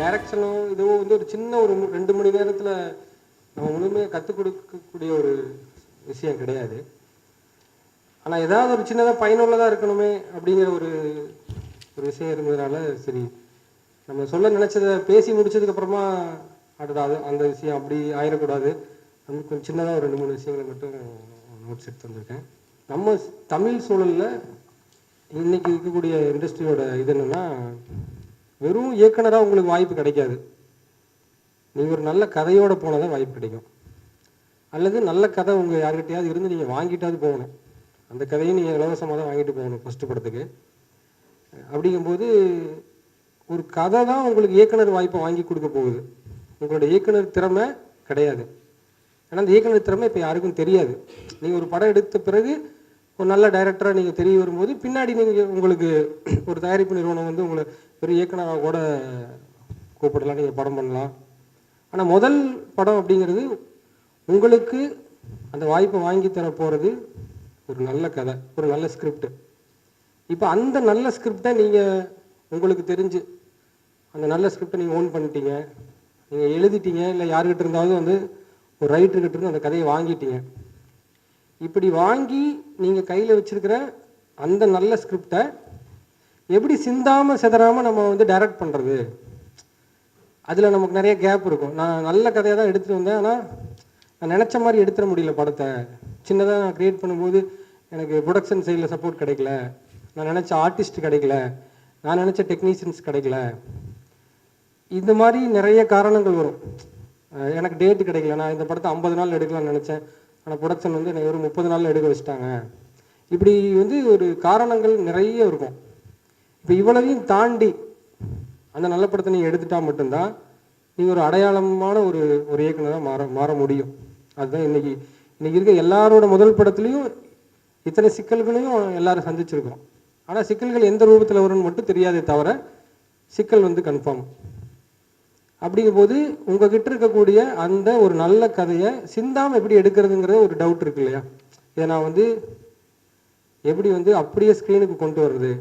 டைரக்ஷனும் இதுவும் வந்து ஒரு சின்ன ஒரு 2 மணி நேரத்தில் நம்ம முழுமையாக கற்றுக் கொடுக்கக்கூடிய ஒரு விஷயம் கிடையாது. ஆனால் ஏதாவது ஒரு சின்னதாக பயனுள்ளதாக இருக்கணுமே அப்படிங்கிற ஒரு ஒரு விஷயம் இருந்ததுனால சரி நம்ம சொல்ல நினச்சதை பேசி முடிச்சதுக்கப்புறமா அடுத்த அது அந்த விஷயம் அப்படி ஆயிடக்கூடாது. நம்ம கொஞ்சம் சின்னதாக ஒரு 2-3 விஷயங்களை மட்டும் நோட்ஸ் எடுத்து வந்திருக்கேன். நம்ம தமிழ் சூழலில் இன்னைக்கு இருக்கக்கூடிய இண்டஸ்ட்ரியோட இது என்னென்னா, வெறும் இயக்குனராக உங்களுக்கு வாய்ப்பு கிடைக்காது. நீங்கள் ஒரு நல்ல கதையோடு போனால் தான் வாய்ப்பு கிடைக்கும். அல்லது நல்ல கதை உங்கள் யார்கிட்டையாவது இருந்து நீங்கள் வாங்கிட்டாவது போகணும். அந்த கதையும் நீங்கள் இலவசமாக தான் வாங்கிட்டு போகணும் ஃபஸ்ட்டு படத்துக்கு. அப்படிங்கும்போது ஒரு கதை தான் உங்களுக்கு இயக்குனர் வாய்ப்பை வாங்கி கொடுக்க போகுது. உங்களோட இயக்குனர் திறமை கிடையாது. ஏன்னா அந்த இயக்குனர் திறமை இப்போ யாருக்கும் தெரியாது. நீங்கள் ஒரு படம் எடுத்த பிறகு ஒரு நல்ல டைரக்டராக நீங்கள் தெரிய வரும்போது பின்னாடி நீங்கள் உங்களுக்கு ஒரு தயாரிப்பு நிறுவனம் வந்து உங்களை பெரிய இயக்குனராக கூட கூப்பிடலாம், நீங்கள் படம் பண்ணலாம். ஆனால் முதல் படம் அப்படிங்கிறது உங்களுக்கு அந்த வாய்ப்பை வாங்கி தர போகிறது ஒரு நல்ல கதை, ஒரு நல்ல ஸ்கிரிப்ட். இப்போ அந்த நல்ல ஸ்கிரிப்டை நீங்கள் உங்களுக்கு தெரிஞ்சு அந்த நல்ல ஸ்கிரிப்டை நீங்கள் ஓன் பண்ணிட்டீங்க, நீங்கள் எழுதிட்டீங்க, இல்லை யாருக்கிட்ட இருந்தாவது வந்து ஒரு ரைட்டர்கிட்ட இருந்து அந்த கதையை வாங்கிட்டீங்க. இப்படி வாங்கி நீங்கள் கையில் வச்சுருக்கிற அந்த நல்ல ஸ்கிரிப்டை எப்படி சிந்தாமல் சிதறாமல் நம்ம வந்து டைரக்ட் பண்ணுறது? அதில் நமக்கு நிறைய கேப் இருக்கும். நான் நல்ல கதையை தான் எடுத்துகிட்டு வந்தேன், ஆனால் நான் நினச்ச மாதிரி எடுத்துட முடியல படத்தை. சின்னதாக நான் க்ரியேட் பண்ணும்போது எனக்கு ப்ரொடக்ஷன் சைடில் சப்போர்ட் கிடைக்கல, நான் நினச்ச ஆர்டிஸ்ட் கிடைக்கல, நான் நினச்ச டெக்னீஷியன்ஸ் கிடைக்கல. இந்த மாதிரி நிறைய காரணங்கள் வரும். எனக்கு டேட்டு கிடைக்கல, நான் இந்த படத்தை 50 நாள் எடுக்கலாம்னு நினச்சேன், ஆனால் ப்ரொடக்ஷன் வந்து எனக்கு ஒரு 30 நாளில் எடுக்க வச்சுட்டாங்க. இப்படி வந்து ஒரு காரணங்கள் நிறைய இருக்கும். இப்போ இவ்வளவையும் தாண்டி அந்த நல்ல படத்தை நீங்கள் எடுத்துட்டால் மட்டும்தான் நீங்கள் ஒரு அடையாளமான ஒரு ஒரு இயக்குனராக மாற முடியும். அதுதான் இன்னைக்கு இருக்க எல்லாரோட முதல் படத்துலையும் இத்தனை சிக்கல்களையும் எல்லாரும் சந்திச்சிருக்கோம். ஆனால் சிக்கல்கள் எந்த ரூபத்தில் வரும்னு மட்டும் தெரியாதே தவிர சிக்கல் வந்து கன்ஃபார்ம். அப்படிங்கும்போது உங்ககிட்ட இருக்கக்கூடிய அந்த ஒரு நல்ல கதையை சிந்தாமல் எப்படி எடுக்கிறதுங்கிற ஒரு டவுட் இருக்கு இல்லையா? இதை நான் வந்து எப்படி வந்து அப்படியே ஸ்க்ரீனுக்கு கொண்டு வர்றது?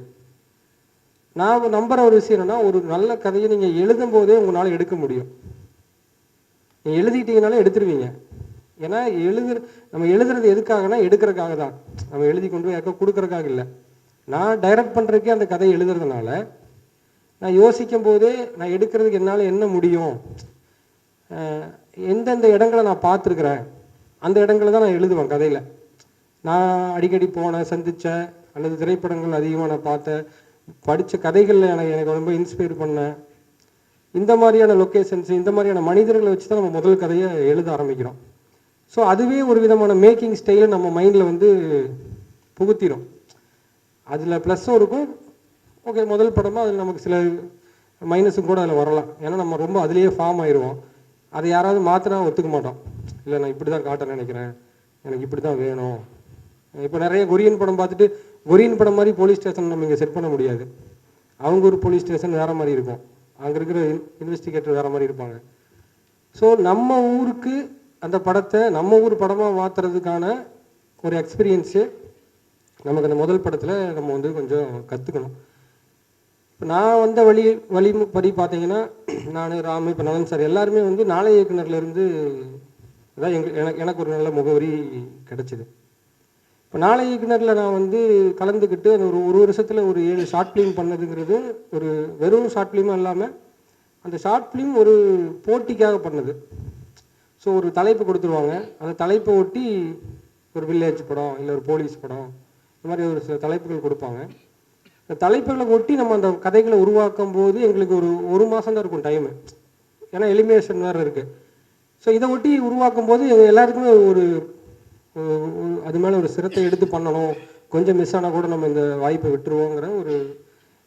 நான் நம்புகிற ஒரு விஷயம் என்னன்னா, ஒரு நல்ல கதையை நீங்கள் எழுதும் போதே உங்களால் எடுக்க முடியும். நீங்கள் எழுதிட்டீங்கனாலே எடுத்துருவீங்க. ஏன்னா நம்ம எழுதுறது எதுக்காகனா எடுக்கிறதுக்காக தான். நம்ம எழுதி கொண்டு போய் யாருக்கோ கொடுக்கறதுக்காக இல்லை. நான் டைரக்ட் பண்ணுறதுக்கே அந்த கதையை எழுதுறதுனால நான் யோசிக்கும் போதே நான் எடுக்கிறதுக்கு என்னால் என்ன முடியும், எந்தெந்த இடங்களை நான் பார்த்துருக்குறேன் அந்த இடங்களை தான் நான் எழுதுவேன் கதையில். நான் அடிக்கடி போனேன், சந்தித்தேன், அல்லது திரைப்படங்கள் அதிகமாக நான் பார்த்தேன், படித்த கதைகளில் எனக்கு ரொம்ப இன்ஸ்பயர் பண்ணேன். இந்த மாதிரியான லொக்கேஷன்ஸ், இந்த மாதிரியான மனிதர்களை வச்சு தான் நம்ம முதல் கதையை எழுத ஆரம்பிக்கிறோம். ஸோ அதுவே ஒரு விதமான மேக்கிங் ஸ்டைலை நம்ம மைண்டில் வந்து புகுத்திடும். அதில் ப்ளஸ்ஸும் இருக்கும். ஓகே, முதல் படமாக அதில் நமக்கு சில மைனஸும் கூட அதில் வரலாம். ஏன்னா நம்ம ரொம்ப அதிலேயே ஃபார்ம் ஆயிடுவோம். அதை யாராவது மாற்றினா ஒத்துக்க மாட்டோம். இல்லை நான் இப்படி தான் காட்ட நினைக்கிறேன், எனக்கு இப்படி தான் வேணும். இப்போ நிறைய கொரியன் படம் பார்த்துட்டு கொரியன் படம் மாதிரி போலீஸ் ஸ்டேஷன் நம்ம இங்கே செட் பண்ண முடியாது. அவங்க ஒரு போலீஸ் ஸ்டேஷன் வேறு மாதிரி இருக்கும், அங்கே இருக்கிற இன்வெஸ்டிகேட்டர் வேறு மாதிரி இருப்பாங்க. ஸோ நம்ம ஊருக்கு அந்த படத்தை நம்ம ஊர் படமாக மாற்றுறதுக்கான ஒரு எக்ஸ்பீரியன்ஸு நமக்கு அந்த முதல் படத்தில் நம்ம வந்து கொஞ்சம் கற்றுக்கணும். இப்போ நான் வந்த வழிப்படி பார்த்தீங்கன்னா, நான் ராமு, இப்போ நலன் சார் எல்லாருமே வந்து நாளை இயக்குனர்லேருந்து அதான் எனக்கு ஒரு நல்ல முகவரி கிடச்சிது. இப்போ நாளை இயக்குனரில் நான் வந்து கலந்துக்கிட்டு அந்த ஒரு வருஷத்தில் ஒரு 7 ஷார்ட் ஃபிலிம் பண்ணதுங்கிறது ஒரு வெறும் ஷார்ட் ஃபிலிமும் இல்லாமல் அந்த ஷார்ட் ஃபிலிம் ஒரு போட்டிக்காக பண்ணது. ஸோ ஒரு தலைப்பு கொடுத்துருவாங்க, அந்த தலைப்பை ஒட்டி ஒரு வில்லேஜ் படம் இல்லை ஒரு போலீஸ் படம், இந்த மாதிரி ஒரு சில தலைப்புகள் கொடுப்பாங்க. இந்த தலைப்புகளை ஒட்டி நம்ம அந்த கதைகளை உருவாக்கும் போது எங்களுக்கு ஒரு மாதம் தான் இருக்கும் டைமு. ஏன்னா எலிமினேஷன் வேறு இருக்குது. ஸோ இதை ஒட்டி உருவாக்கும் போது எல்லாருக்குமே ஒரு அது மேலே ஒரு சிரத்தை எடுத்து பண்ணணும், கொஞ்சம் மிஸ் ஆனால் கூட நம்ம இந்த வாய்ப்பை விட்டுருவோங்கிற ஒரு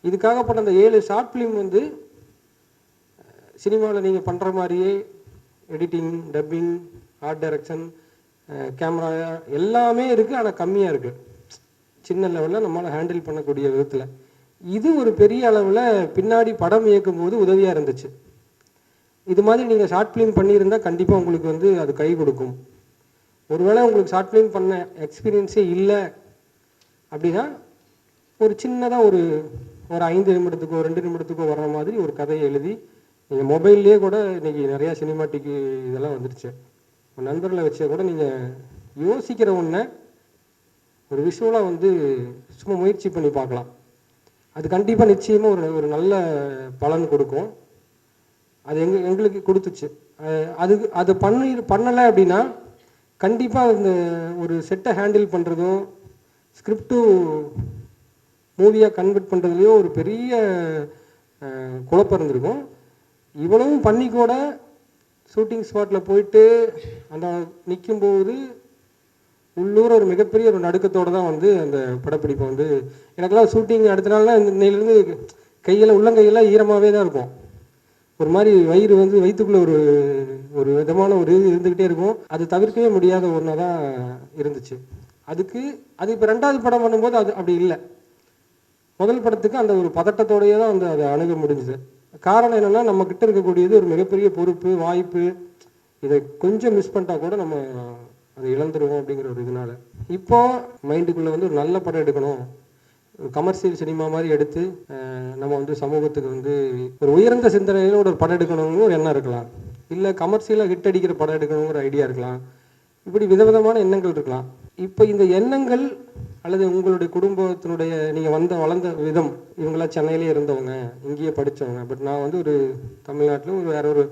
இதுக்காகப்பட்ட அந்த 7 ஷார்ட் ஃபிலிம் வந்து சினிமாவில் நீங்கள் பண்ணுற மாதிரியே editing, dubbing, art direction, camera எல்லாமே இருக்குது. ஆனால் கம்மியாக இருக்குது. சின்ன லெவலில் நம்மளால் ஹேண்டில் பண்ணக்கூடிய விதத்தில் இது ஒரு பெரிய அளவில் பின்னாடி படம் இயக்கும் போது உதவியாக இருந்துச்சு. இது மாதிரி நீங்கள் ஷார்ட் ஃபிலிம் பண்ணியிருந்தால் கண்டிப்பாக உங்களுக்கு வந்து அது கை கொடுக்கும். ஒருவேளை உங்களுக்கு ஷார்ட் ஃபிலிம் பண்ண எக்ஸ்பீரியன்ஸே இல்லை அப்படின்னா ஒரு சின்னதாக ஒரு 5 நிமிடத்துக்கோ 2 நிமிடத்துக்கோ வர்ற மாதிரி ஒரு கதையை எழுதி நீங்கள் மொபைல்லையே கூட இன்றைக்கி நிறையா சினிமாட்டிக்கு இதெல்லாம் வந்துடுச்சு. ஒரு நண்பர்களை வச்சே கூட நீங்கள் யோசிக்கிற ஒன்றை ஒரு விஷுவலாக வந்து சும்மா முயற்சி பண்ணி பார்க்கலாம். அது கண்டிப்பாக நிச்சயமாக ஒரு ஒரு நல்ல பலன் கொடுக்கும். அது எங்களுக்கு கொடுத்துச்சு. அது பண்ணலை அப்படின்னா கண்டிப்பாக இந்த ஒரு செட்டை ஹேண்டில் பண்ணுறதும் ஸ்கிரிப்டு மூவியாக கன்வெர்ட் பண்ணுறதுலையோ ஒரு பெரிய குழப்பம் இருந்திருக்கும். இவ்வளவும் பண்ணி கூட ஷூட்டிங் ஸ்பாட்டில் போயிட்டு அந்த நிற்கும்போது உள்ளூர் ஒரு மிகப்பெரிய ஒரு நடுக்கத்தோடு தான் வந்து அந்த படப்பிடிப்பை வந்து எனக்கெல்லாம் ஷூட்டிங் அடுத்த நாள்லாம் இன்னையிலேருந்து கையெல்லாம் உள்ளங்கையெல்லாம் ஈரமாகவே தான் இருக்கும். ஒரு மாதிரி வயிறு வந்து வயிற்றுக்குள்ளே ஒரு ஒரு விதமான ஒரு இது இருந்துக்கிட்டே இருக்கும். அது தவிர்க்கவே முடியாத ஒன்றா தான் இருந்துச்சு. அது இப்போ 2வது படம் பண்ணும்போது அது அப்படி இல்லை. முதல் படத்துக்கு அந்த ஒரு பதட்டத்தோடையே தான் வந்து அதை அணுக முடிஞ்சுது. காரணம் என்னென்னா நம்மக்கிட்ட இருக்கக்கூடியது ஒரு மிகப்பெரிய பொறுப்பு, வாய்ப்பு. இதை கொஞ்சம் மிஸ் பண்ணிட்டா கூட நம்ம அதை இழந்துருவோம் அப்படிங்கிற ஒரு இதனால இப்போ மைண்டுக்குள்ளே வந்து ஒரு நல்ல படம் எடுக்கணும், கமர்ஷியல் சினிமா மாதிரி எடுத்து நம்ம வந்து சமூகத்துக்கு வந்து ஒரு உயர்ந்த சிந்தனையில ஒரு படம் எடுக்கணும்னு ஒரு எண்ணம் இருக்கலாம். இல்லை கமர்ஷியலாக ஹிட் அடிக்கிற படம் எடுக்கணுங்கிற ஐடியா இருக்கலாம். இப்படி விதவிதமான எண்ணங்கள் இருக்கலாம். இப்போ இந்த எண்ணங்கள் அல்லது உங்களுடைய குடும்பத்தினுடைய நீங்கள் வளர்ந்த விதம், இவங்களாம் சென்னையிலே இருந்தவங்க, இங்கேயே படித்தவங்க, பட் நான் வந்து ஒரு தமிழ்நாட்டில் ஒரு வேற ஒரு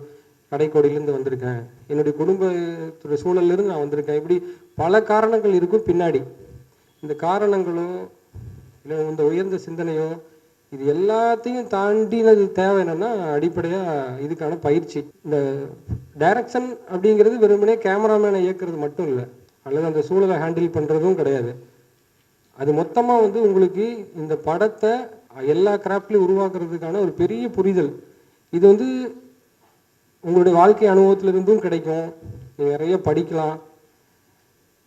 கடைக்கோடியிலேருந்து வந்திருக்கேன், என்னுடைய குடும்பத்துடைய சூழல்லேருந்து நான் வந்திருக்கேன், இப்படி பல காரணங்கள் இருக்கும் பின்னாடி. இந்த காரணங்களோ இல்லை இந்த உயர்ந்த சிந்தனையோ இது எல்லாத்தையும் தாண்டினது தேவை என்னென்னா அடிப்படையாக இதுக்கான பயிற்சி. இந்த டைரக்ஷன் அப்படிங்கிறது வெறுமனே கேமராமேனை இயக்குறது மட்டும் இல்லை, அல்லது அந்த சூழலை ஹேண்டில் பண்ணுறதும் கிடையாது. அது மொத்தமாக வந்து உங்களுக்கு இந்த படத்தை எல்லா கிராஃப்ட்லையும் உருவாக்குறதுக்கான ஒரு பெரிய புரிதல். இது வந்து உங்களுடைய வாழ்க்கை அனுபவத்திலிருந்தும் கிடைக்கும். நீங்கள் நிறைய படிக்கலாம்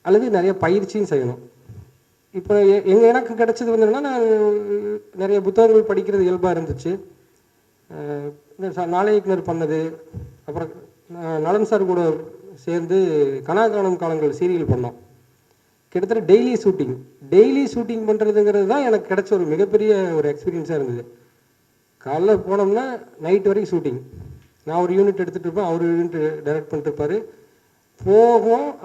அல்லது நிறைய பயிற்சியும் செய்யணும். இப்போ எனக்கு கிடைச்சது வந்து என்னென்னா, நான் நிறைய புத்தகங்கள் படிக்கிறது இயல்பாக இருந்துச்சு. நாளையக்குனர் பண்ணது, அப்புறம் நலன் சார் கூட சேர்ந்து கனாகானம் காலங்கள் சீரியல் பண்ணோம். கிட்டத்தட்ட டெய்லி ஷூட்டிங் பண்ணுறதுங்கிறது தான் எனக்கு கிடைச்ச ஒரு மிகப்பெரிய ஒரு எக்ஸ்பீரியன்ஸாக இருந்தது. காலைல போனோம்னா நைட் வரைக்கும் ஷூட்டிங். நான் ஒரு யூனிட் எடுத்துகிட்டு இருப்பேன், அவர் ஒரு யூனிட் டைரக்ட் பண்ணிட்டுருப்பார்.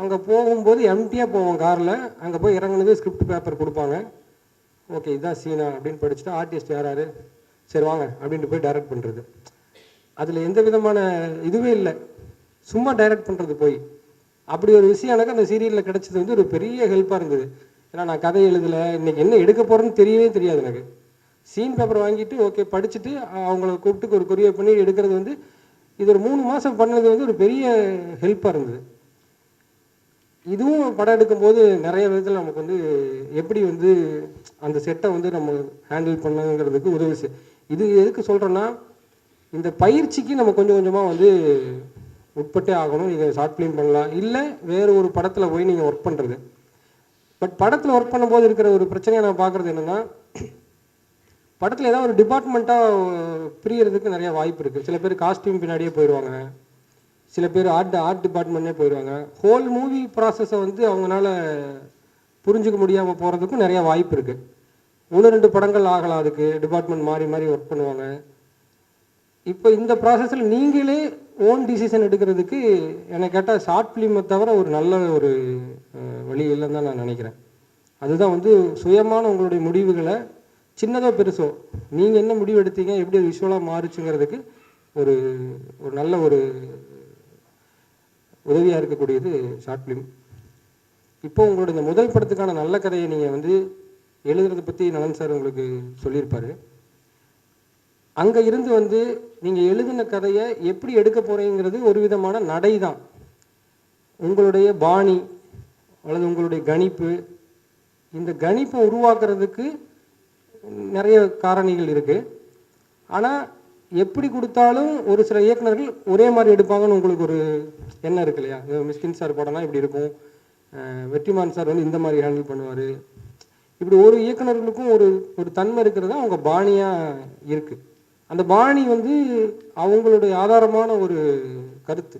அங்கே போகும்போது எம்டியாக போவோம் காரில். அங்கே போய் இறங்குனது ஸ்கிரிப்ட் பேப்பர் கொடுப்பாங்க. ஓகே இதுதான் சீனா அப்படின்னு படிச்சுட்டு ஆர்டிஸ்ட் யாராரு, சரி வாங்க அப்படின்ட்டு போய் டைரக்ட் பண்ணுறது. அதில் எந்த விதமான இதுவே இல்லை, சும்மா டைரக்ட் பண்ணுறது போய். அப்படி ஒரு விஷயம் எனக்கு அந்த சீரியலில் கிடச்சது வந்து ஒரு பெரிய ஹெல்ப்பாக இருந்தது. ஏன்னா நான் கதை எழுதலை, இன்றைக்கி என்ன எடுக்க போகிறேன்னு தெரியவே தெரியாது எனக்கு. சீன் பேப்பர் வாங்கிட்டு ஓகே படிச்சுட்டு அவங்கள கூப்பிட்டு ஒரு கொரியர் பண்ணி எடுக்கிறது வந்து இது ஒரு 3 மாதம் பண்ணது வந்து ஒரு பெரிய ஹெல்ப்பாக இருந்தது. இதுவும் படம் எடுக்கும்போது நிறைய விதத்தில் நமக்கு வந்து எப்படி வந்து அந்த செட்டை வந்து நம்ம ஹேண்டில் பண்ணுங்கிறதுக்கு உதவி. இது எதுக்கு சொல்கிறேன்னா, இந்த பயிற்சிக்கு நம்ம கொஞ்சம் கொஞ்சமாக வந்து உட்பட்டே ஆகணும். நீங்கள் ஷார்ட் ஃபிலிம் பண்ணலாம், இல்லை வேறு ஒரு படத்தில் போய் நீங்கள் ஒர்க் பண்ணுறது. பட் படத்தில் ஒர்க் பண்ணும்போது இருக்கிற ஒரு பிரச்சனையை நான் பார்க்குறது என்னென்னா, படத்தில் ஏதாவது ஒரு டிபார்ட்மெண்ட்டாக பிரியறதுக்கு நிறைய வாய்ப்பு இருக்குது. சில பேர் காஸ்டியூம் பின்னாடியே போயிடுவாங்க, சில பேர் ஆர்ட் டிபார்ட்மெண்ட்டே போயிடுவாங்க. ஹோல் மூவி ப்ராசஸை வந்து அவங்களால புரிஞ்சுக்க முடியாமல் போகிறதுக்கும் நிறையா வாய்ப்பு இருக்குது. 1-2 படங்கள் ஆகலாம், அதுக்கு டிபார்ட்மெண்ட் மாறி மாறி ஒர்க் பண்ணுவாங்க. இப்போ இந்த ப்ராசஸில் நீங்களே ஓன் டிசிஷன் எடுக்கிறதுக்கு என்னை கேட்டால் ஷார்ட் ஃபிலிமை தவிர ஒரு நல்ல ஒரு வழி இல்லைன்னு தான் நான் நினைக்கிறேன். அதுதான் வந்து சுயமான உங்களுடைய முடிவுகளை சின்னதோ பெருசோ நீங்கள் என்ன முடிவு எடுத்தீங்க, எப்படி அது விஷுவலாக மாறுச்சுங்கிறதுக்கு ஒரு ஒரு நல்ல ஒரு உதவியாக இருக்கக்கூடியது ஷார்ட் ஃபிலிம். இப்போ உங்களுடைய இந்த முதல் படத்துக்கான நல்ல கதையை நீங்கள் வந்து எழுதுறதை பற்றி நலன் சார் உங்களுக்கு சொல்லியிருப்பார். அங்கே இருந்து வந்து நீங்கள் எழுதின கதையை எப்படி எடுக்க போகிறீங்கிறது ஒரு விதமான நடை தான். உங்களுடைய பாணி அல்லது உங்களுடைய கணிப்பு, இந்த கணிப்பை உருவாக்குறதுக்கு நிறைய காரணிகள் இருக்குது. ஆனால் எப்படி கொடுத்தாலும் ஒரு சில இயக்குநர்கள் ஒரே மாதிரி எடுப்பாங்கன்னு உங்களுக்கு ஒரு எண்ணம் இருக்கு இல்லையா? மிஸ்கின் சார் படம்னா இப்படி இருக்கும், வெற்றிமான் சார் வந்து இந்த மாதிரி ஹேண்டில் பண்ணுவார். இப்படி ஒரு இயக்குநர்களுக்கும் ஒரு ஒரு தன்மை இருக்கிறது தான் அவங்க பாணியாக இருக்குது. அந்த பாணி வந்து அவங்களுடைய ஆதாரமான ஒரு கருத்து.